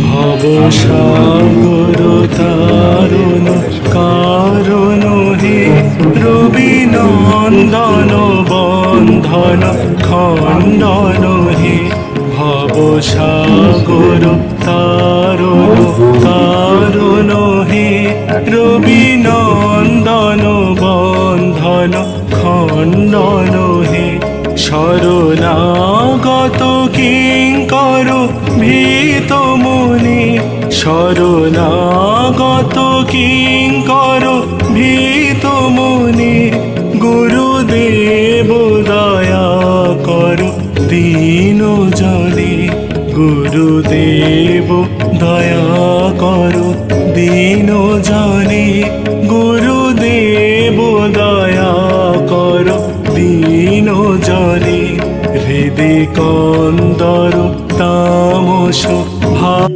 ভবসাগর তারণ কারণ হে, রবি নন্দন বন্ধন খণ্ডন হে। ভবসাগর তারণ কারণ হে, রবি নন্দন বন্ধন খণ্ডন হে। শরণাগত কিঙ্কর ভীত মুনি, শরণাগত কিঙ্কর ভীত মুনি। গুরুদেব দয়া কর দীন জনে, গুরুদেব দয়া কর দীন জনে। গুরুদেব দয়া কর দীন জনে। হৃদে কন্দর তামস ভাব।